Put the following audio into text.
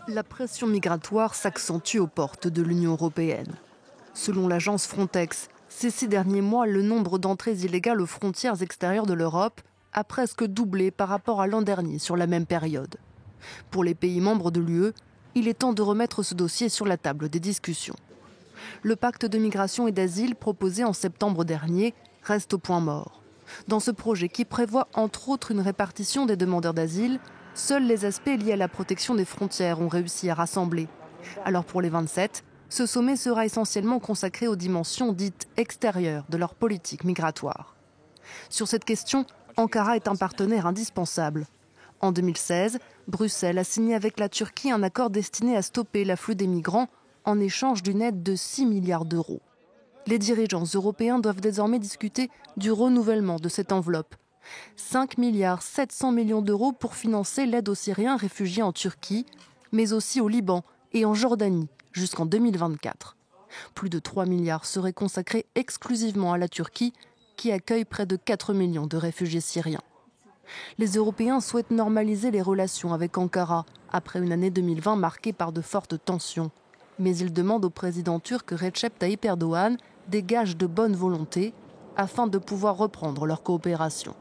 La pression migratoire s'accentue aux portes de l'Union européenne. Selon l'agence Frontex, ces 6 derniers mois, le nombre d'entrées illégales aux frontières extérieures de l'Europe a presque doublé par rapport à l'an dernier sur la même période. Pour les pays membres de l'UE, il est temps de remettre ce dossier sur la table des discussions. Le pacte de migration et d'asile proposé en septembre dernier reste au point mort. Dans ce projet qui prévoit entre autres une répartition des demandeurs d'asile, seuls les aspects liés à la protection des frontières ont réussi à rassembler. Alors pour les 27, ce sommet sera essentiellement consacré aux dimensions dites extérieures de leur politique migratoire. Sur cette question, Ankara est un partenaire indispensable. En 2016, Bruxelles a signé avec la Turquie un accord destiné à stopper l'afflux des migrants en échange d'une aide de 6 milliards d'euros. Les dirigeants européens doivent désormais discuter du renouvellement de cette enveloppe. 5,7 milliards d'euros pour financer l'aide aux Syriens réfugiés en Turquie, mais aussi au Liban et en Jordanie jusqu'en 2024. Plus de 3 milliards seraient consacrés exclusivement à la Turquie, qui accueille près de 4 millions de réfugiés syriens. Les Européens souhaitent normaliser les relations avec Ankara, après une année 2020 marquée par de fortes tensions. Mais ils demandent au président turc Recep Tayyip Erdogan des gages de bonne volonté afin de pouvoir reprendre leur coopération.